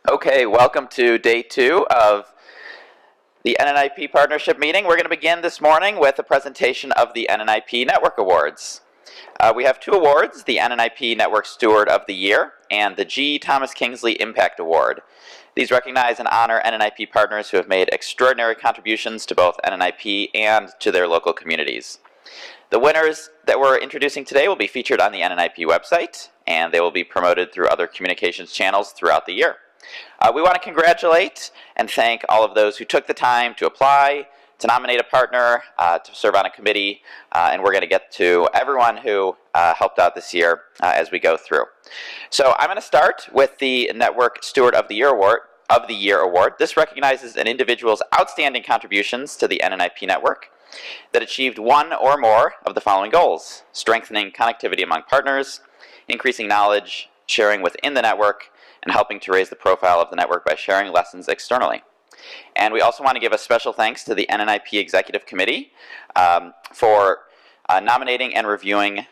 Okay, welcome to day 2 of the NNIP partnership meeting. We're going to begin this morning with a presentation of the NNIP Network Awards. We have 2 awards, the NNIP Network Steward of the Year and the G. Thomas Kingsley Impact Award. These recognize and honor NNIP partners who have made extraordinary contributions to both NNIP and to their local communities. The winners that we're introducing today will be featured on the NNIP website, and they will be promoted through other communications channels throughout the year. We want to congratulate and thank all of those who took the time to apply, to nominate a partner, to serve on a committee, and we're going to get to everyone who helped out this year as we go through. So I'm going to start with the Network Steward of the Year Award. This recognizes an individual's outstanding contributions to the NNIP network that achieved one or more of the following goals: strengthening connectivity among partners, increasing knowledge, sharing within the network, and helping to raise the profile of the network by sharing lessons externally. And we also want to give a special thanks to the NNIP Executive Committee for nominating and reviewing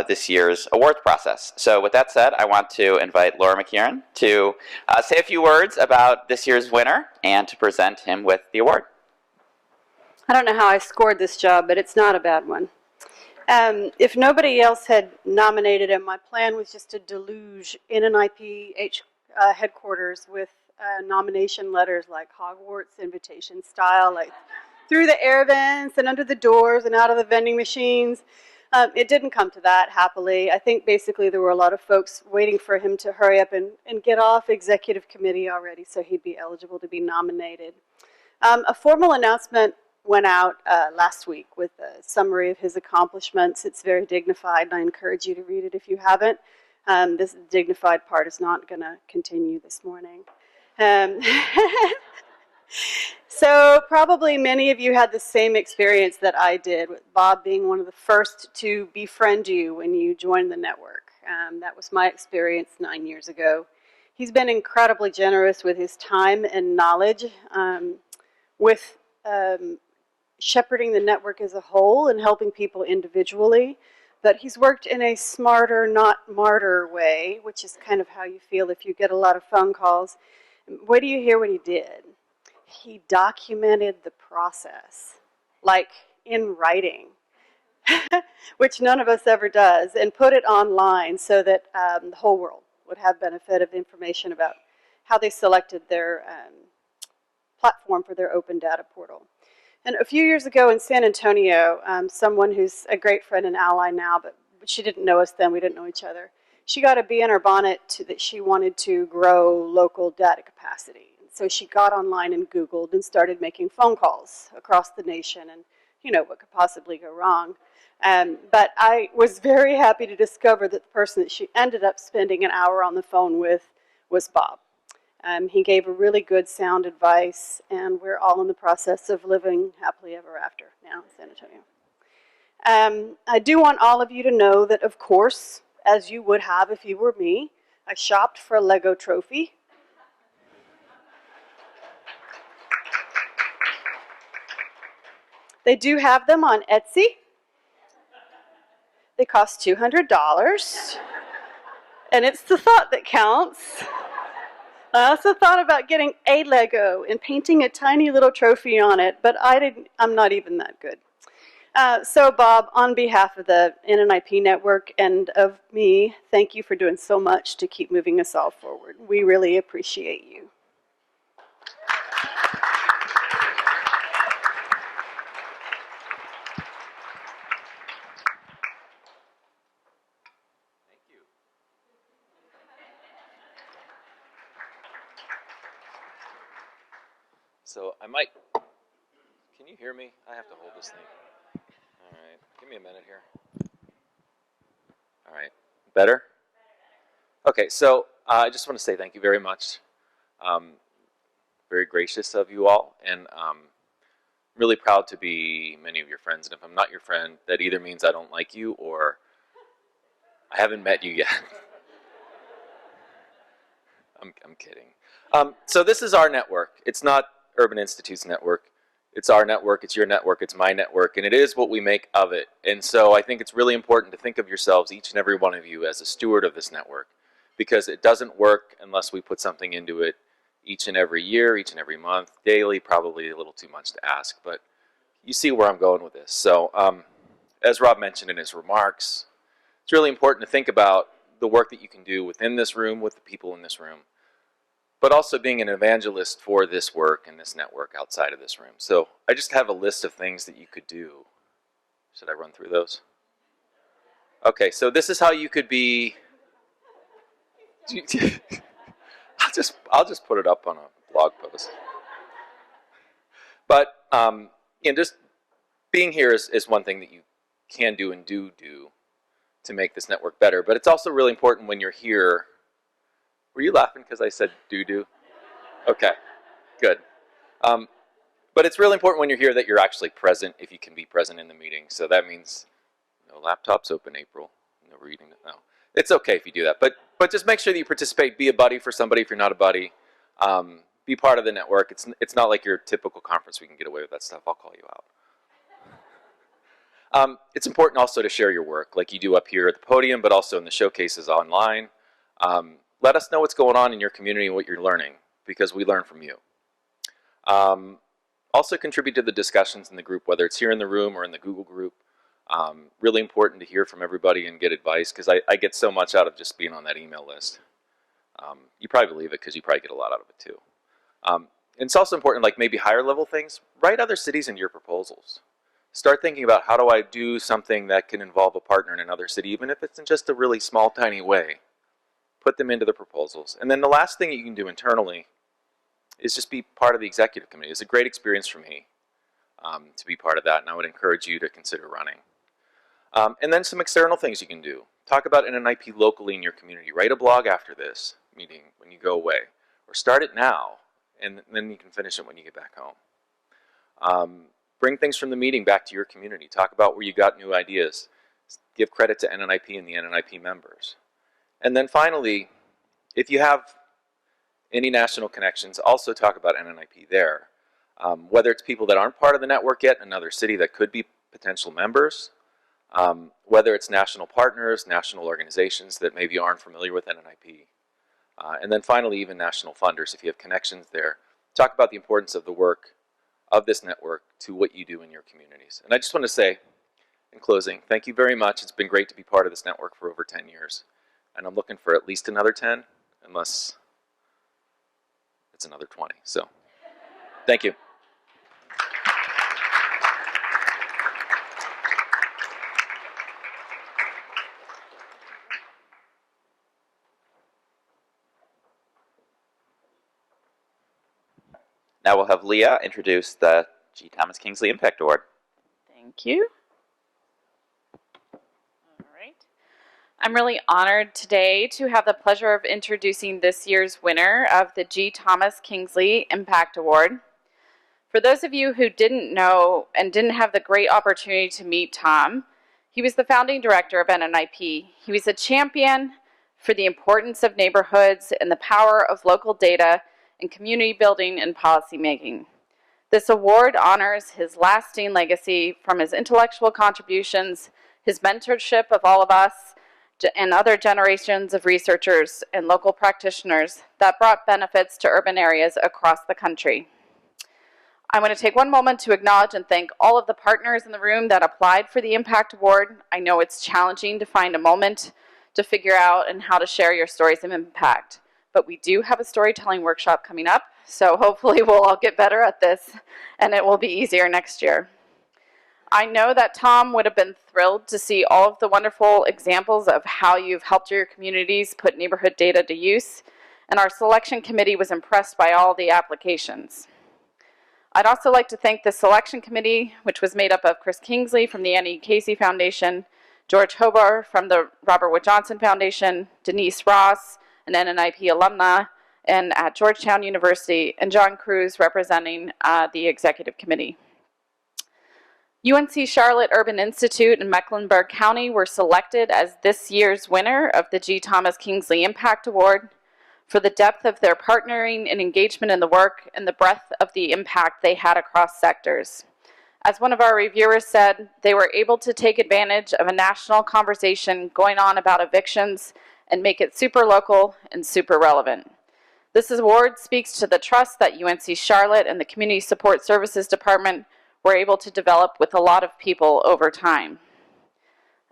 this year's awards process. So with that said, I want to invite Laura McKieran to say a few words about this year's winner and to present him with the award. I don't know how I scored this job, but it's not a bad one. If nobody else had nominated him, my plan was just to deluge NNIP headquarters with nomination letters like Hogwarts invitation style, like through the air vents and under the doors and out of the vending machines. It didn't come to that, happily. I think basically there were a lot of folks waiting for him to hurry up and get off executive committee already so he'd be eligible to be nominated. A formal announcement went out last week with a summary of his accomplishments. It's very dignified, and I encourage you to read it if you haven't. This dignified part is not going to continue this morning. So probably many of you had the same experience that I did, with Bob being one of the first to befriend you when you joined the network. That was my experience 9 years ago. He's been incredibly generous with his time and knowledge, with shepherding the network as a whole and helping people individually. But he's worked in a smarter, not martyr way, which is kind of how you feel if you get a lot of phone calls. What do you hear what he did? He documented the process, like in writing, which none of us ever does, and put it online so that the whole world would have benefit of information about how they selected their platform for their open data portal. And a few years ago in San Antonio, someone who's a great friend and ally now, but she didn't know us then, we didn't know each other, she got a bee in her bonnet that she wanted to grow local data capacity. So she got online and Googled and started making phone calls across the nation, and you know what could possibly go wrong. But I was very happy to discover that the person that she ended up spending an hour on the phone with was Bob. He gave a really good sound advice, and we're all in the process of living happily ever after now in San Antonio. I do want all of you to know that, of course, as you would have if you were me, I shopped for a Lego trophy. They do have them on Etsy. They cost $200, and it's the thought that counts. I also thought about getting a Lego and painting a tiny little trophy on it, but I'm not even that good. So Bob, on behalf of the NNIP network and of me, thank you for doing so much to keep moving us all forward. We really appreciate you. So can you hear me? I have to hold this thing. All right, give me a minute here. All right, better? Okay, so I just want to say thank you very much. Very gracious of you all, and really proud to be many of your friends. And if I'm not your friend, that either means I don't like you or I haven't met you yet. I'm kidding. So this is our network. It's not Urban Institute's network. It's our network, it's your network, it's my network, and it is what we make of it. And so I think it's really important to think of yourselves, each and every one of you, as a steward of this network, because it doesn't work unless we put something into it, each and every year, each and every month, daily, probably a little too much to ask, but you see where I'm going with this. So as Rob mentioned in his remarks, it's really important to think about the work that you can do within this room with the people in this room, but also being an evangelist for this work and this network outside of this room. So I just have a list of things that you could do. Should I run through those? Okay, so this is how you could be. I'll just put it up on a blog post. But just being here is one thing that you can do and do to make this network better. But it's also really important when you're here. Were you laughing because I said do? Okay, good. But it's really important when you're here that you're actually present, if you can be present in the meeting. So that means no laptops open, April. No reading. No, it's okay if you do that. But just make sure that you participate. Be a buddy for somebody if you're not a buddy. Be part of the network. It's not like your typical conference. We can get away with that stuff. I'll call you out. It's important also to share your work, like you do up here at the podium, but also in the showcases online. Let us know what's going on in your community and what you're learning, because we learn from you. Also contribute to the discussions in the group, whether it's here in the room or in the Google group. Really important to hear from everybody and get advice, because I get so much out of just being on that email list. You probably believe it because you probably get a lot out of it too. And it's also important, like maybe higher level things, write other cities into your proposals. Start thinking about how do I do something that can involve a partner in another city, even if it's in just a really small, tiny way. Put them into the proposals. And then the last thing you can do internally is just be part of the executive committee. It's a great experience for me to be part of that, and I would encourage you to consider running. And then some external things you can do. Talk about NNIP locally in your community. Write a blog after this meeting when you go away. Or start it now, and then you can finish it when you get back home. Bring things from the meeting back to your community. Talk about where you got new ideas. Give credit to NNIP and the NNIP members. And then finally, if you have any national connections, also talk about NNIP there. Whether it's people that aren't part of the network yet in another city that could be potential members, whether it's national partners, national organizations that maybe aren't familiar with NNIP. And then finally, even national funders, if you have connections there. Talk about the importance of the work of this network to what you do in your communities. And I just want to say, in closing, thank you very much. It's been great to be part of this network for over 10 years. And I'm looking for at least another 10, unless it's another 20. So, thank you. Now we'll have Leah introduce the G. Thomas Kingsley Impact Award. Thank you. All right. I'm really honored today to have the pleasure of introducing this year's winner of the G. Thomas Kingsley Impact Award. For those of you who didn't know and didn't have the great opportunity to meet Tom, he was the founding director of NNIP. He was a champion for the importance of neighborhoods and the power of local data in community building and policy making. This award honors his lasting legacy from his intellectual contributions, his mentorship of all of us, and other generations of researchers and local practitioners that brought benefits to urban areas across the country. I want to take one moment to acknowledge and thank all of the partners in the room that applied for the Impact Award. I know it's challenging to find a moment to figure out and how to share your stories of impact. But we do have a storytelling workshop coming up, so hopefully we'll all get better at this and it will be easier next year. I know that Tom would have been thrilled to see all of the wonderful examples of how you've helped your communities put neighborhood data to use, and our selection committee was impressed by all the applications. I'd also like to thank the selection committee, which was made up of Chris Kingsley from the Annie Casey Foundation, George Hobar from the Robert Wood Johnson Foundation, Denise Ross, an NNIP alumna and at Georgetown University, and John Cruz representing the executive committee. UNC Charlotte Urban Institute in Mecklenburg County were selected as this year's winner of the G. Thomas Kingsley Impact Award for the depth of their partnering and engagement in the work and the breadth of the impact they had across sectors. As one of our reviewers said, they were able to take advantage of a national conversation going on about evictions and make it super local and super relevant. This award speaks to the trust that UNC Charlotte and the Community Support Services Department were able to develop with a lot of people over time.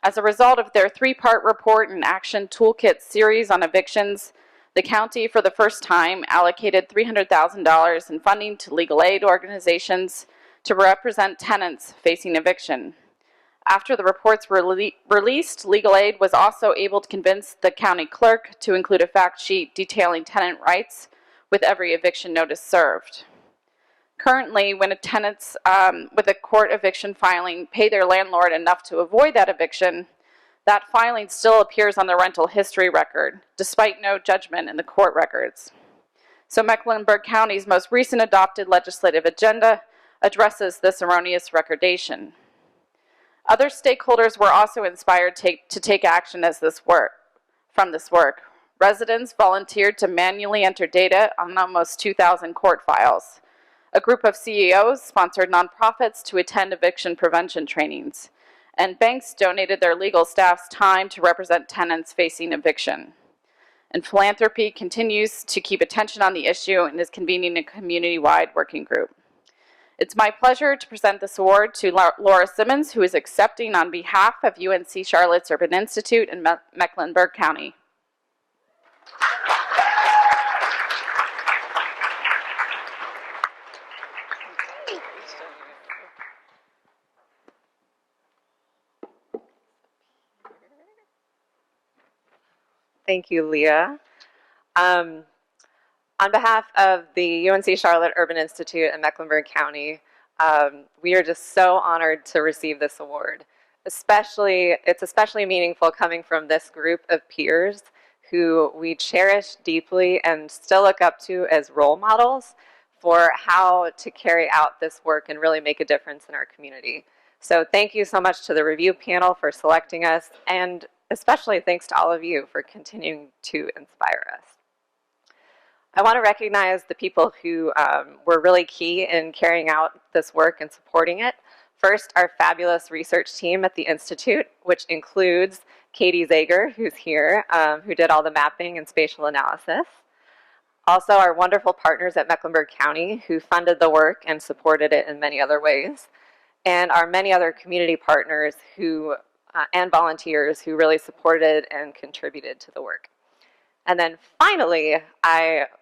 As a result of their 3-part report and action toolkit series on evictions, the county for the first time allocated $300,000 in funding to legal aid organizations to represent tenants facing eviction. After the reports were released, legal aid was also able to convince the county clerk to include a fact sheet detailing tenant rights with every eviction notice served. Currently, when tenants with a court eviction filing pay their landlord enough to avoid that eviction, that filing still appears on the rental history record, despite no judgment in the court records. So Mecklenburg County's most recent adopted legislative agenda addresses this erroneous recordation. Other stakeholders were also inspired to take action from this work. Residents volunteered to manually enter data on almost 2,000 court files. A group of CEOs sponsored nonprofits to attend eviction prevention trainings, and banks donated their legal staff's time to represent tenants facing eviction. And philanthropy continues to keep attention on the issue and is convening a community-wide working group. It's my pleasure to present this award to Laura Simmons, who is accepting on behalf of UNC Charlotte's Urban Institute in Mecklenburg County. Thank you, Leah. On behalf of the UNC Charlotte Urban Institute in Mecklenburg County, we are just so honored to receive this award. It's especially meaningful coming from this group of peers who we cherish deeply and still look up to as role models for how to carry out this work and really make a difference in our community. So thank you so much to the review panel for selecting us, and especially thanks to all of you for continuing to inspire us. I want to recognize the people who were really key in carrying out this work and supporting it. First, our fabulous research team at the Institute, which includes Katie Zager, who's here, who did all the mapping and spatial analysis. Also, our wonderful partners at Mecklenburg County, who funded the work and supported it in many other ways. And our many other community partners who and volunteers who really supported and contributed to the work. And then finally,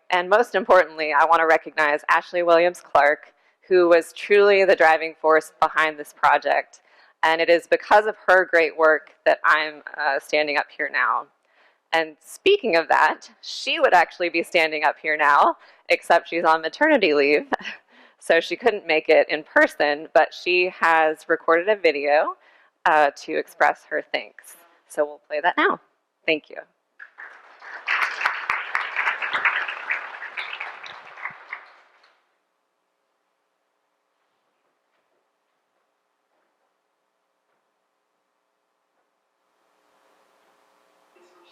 and most importantly, I want to recognize Ashley Williams-Clark, who was truly the driving force behind this project. And it is because of her great work that I'm standing up here now. And speaking of that, she would actually be standing up here now, except she's on maternity leave. So she couldn't make it in person, but she has recorded a video to express her thanks. So we'll play that now. Thank you.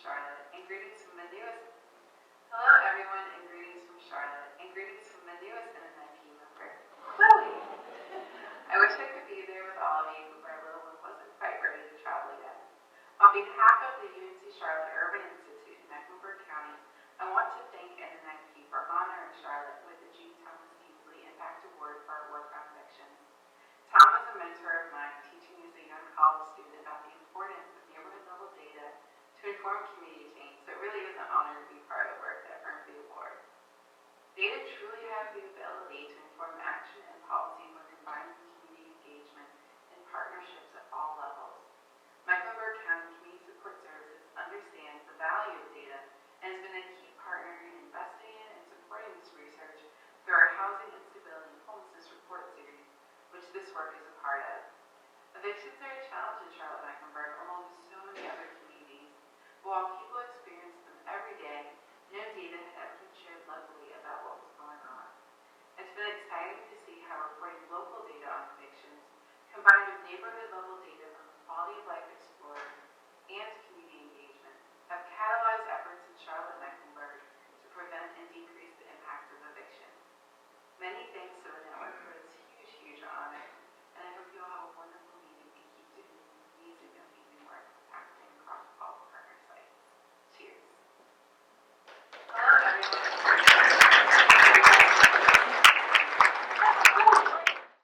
Charlotte, and greetings from the newest. Hello, everyone, and greetings from Charlotte, and greetings from the newest NNIP member, Chloe. I wish I could be there with all of you, but our little one wasn't quite ready to travel again. On behalf of the UNC Charlotte Urban Institute in Mecklenburg County, I want to thank NNIP for honoring Charlotte with the G. Thomas Kingsley Impact Award for our work on evictions. Tom was a mentor of mine, teaching as a young college student about the importance of neighborhood-level data to inform community change, so it really is an honor to be part of the work that earned the award. Data truly have the ability to inform action and policy when combined with community engagement and partnerships at all levels. Mecklenburg County Community Support Services understands the value of data and has been a key partner in investing in and supporting this research through our Housing Instability and Homelessness Report Series, which this work is a part of. Evictions are a challenge in Charlotte-Mecklenburg, along with so many other communities. But while people experience them every day, no data had ever been shared locally about what was going on. It's been exciting to see how reporting local data on evictions, combined with neighborhood-level data